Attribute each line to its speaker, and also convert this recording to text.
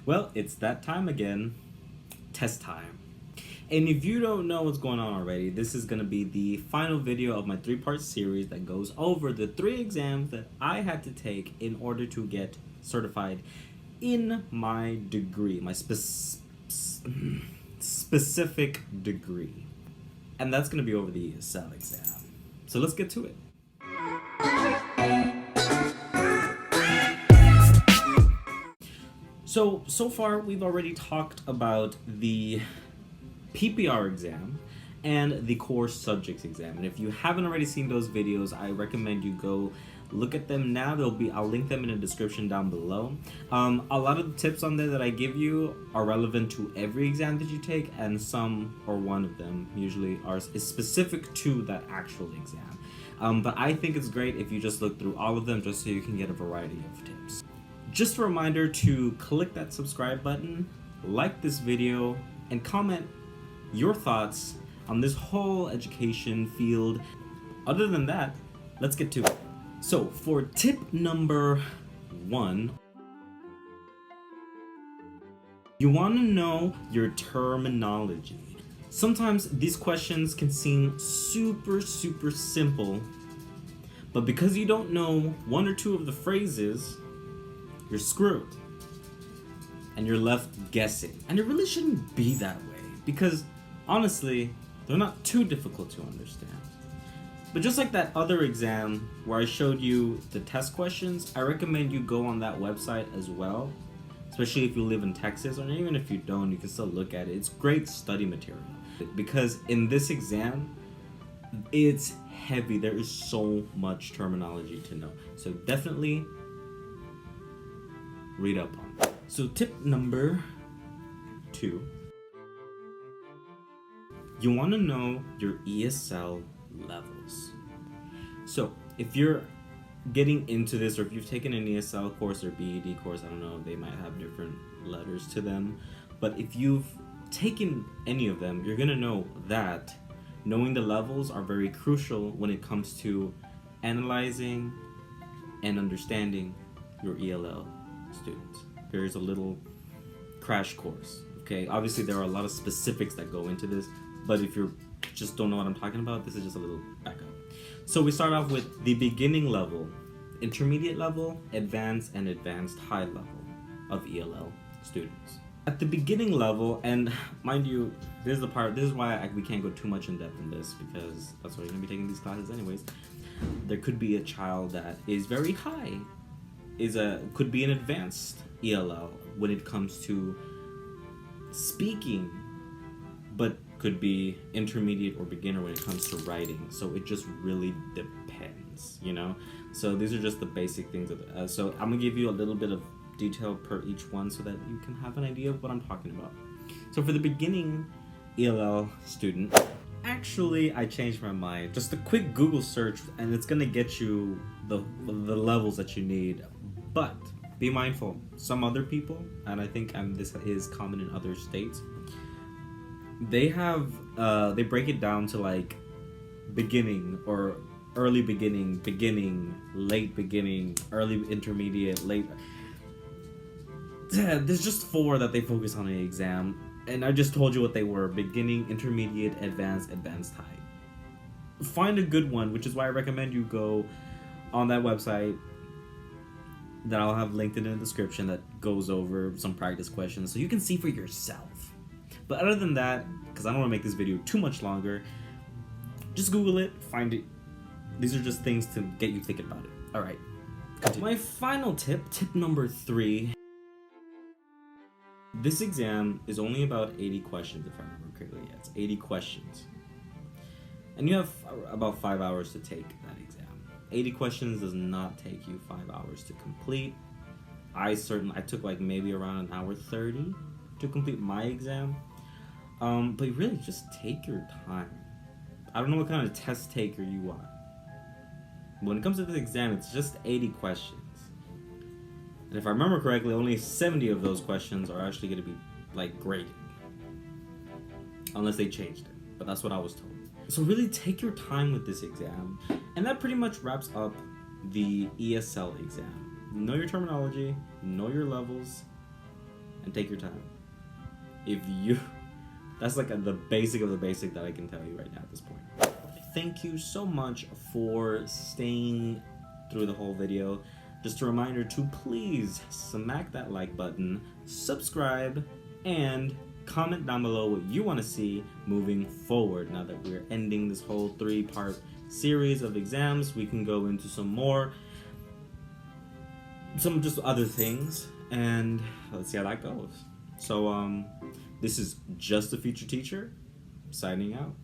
Speaker 1: Well, it's that time again. Test time. And if you don't know what's going on already, this is going to be the final video of my three-part series that goes over the 3 exams that I had to take in order to get certified in my degree, my specific degree. And that's going to be over the ESL exam. So let's get to it. So far we've already talked about the PPR exam and the core subjects exam. And if you haven't already seen those videos, I recommend you go look at them now. I'll link them in the description down below. A lot of the tips on there that I give you are relevant to every exam that you take, and some or one of them usually is specific to that actual exam. But I think it's great if you just look through all of them just so you can get a variety of tips. Just a reminder to click that subscribe button, like this video, and comment your thoughts on this whole education field. Other than that, let's get to it. So for tip number 1, you want to know your terminology. Sometimes these questions can seem super simple, but because you don't know one or two of the phrases, you're screwed. And you're left guessing. And it really shouldn't be that way, because honestly, they're not too difficult to understand. But just like that other exam where I showed you the test questions, I recommend you go on that website as well, especially if you live in Texas, or even if you don't, you can still look at it. It's great study material, because in this exam, it's heavy. There is so much terminology to know. So definitely read up on it. So tip number 2, you want to know your ESL levels. So if you're getting into this, or if you've taken an ESL course or BED course, I don't know, they might have different letters to them, but if you've taken any of them, you're gonna know that knowing the levels are very crucial when it comes to analyzing and understanding your ELL students. There's a little crash course, okay? Obviously there are a lot of specifics that go into this, but if you just don't know what I'm talking about, this is just a little backup. So we start off with the beginning level, intermediate level, advanced, and advanced high level of ELL students. At the beginning level, and mind you, this is why we can't go too much in depth in this, because that's why you're gonna be taking these classes anyways. There could be a child that is very high, could be an advanced ELL when it comes to speaking, but could be intermediate or beginner when it comes to writing. So it just really depends, you know? So these are just the basic things. So I'm gonna give you a little bit of detail per each one so that you can have an idea of what I'm talking about. So for the beginning ELL student, actually I changed my mind. Just a quick Google search and it's gonna get you the levels that you need. But be mindful, some other people, and I think this is common in other states, they break it down to like beginning or early beginning, late beginning, early intermediate, late. There's just 4 that they focus on in the exam, and I just told you what they were: beginning, intermediate, advanced, advanced high. Find a good one, which is why I recommend you go on that website that I'll have linked in the description that goes over some practice questions so you can see for yourself. But other than that, because I don't want to make this video too much longer, just Google it, find it. These are just things to get you thinking about it. Alright, continue. My final tip number 3. This exam is only about 80 questions, if I remember correctly. Yeah, it's 80 questions. And you have about 5 hours to take that exam. 80 questions does not take you 5 hours to complete. I took like maybe around 1 hour 30 to complete my exam. But really, just take your time. I don't know what kind of test taker you are. When it comes to this exam, it's just 80 questions. And if I remember correctly, only 70 of those questions are actually going to be, like, graded. Unless they changed it. But that's what I was told. So really take your time with this exam. And that pretty much wraps up the ESL exam. Know your terminology, know your levels, and take your time. If you, that's like the basic of the basic that I can tell you right now at this point. Thank you so much for staying through the whole video. Just a reminder to please smack that like button, subscribe, and comment down below what you want to see moving forward. Now that we're ending this whole 3-part series of exams, we can go into some just other things, and let's see how that goes. So this is Just a Future Teacher, signing out.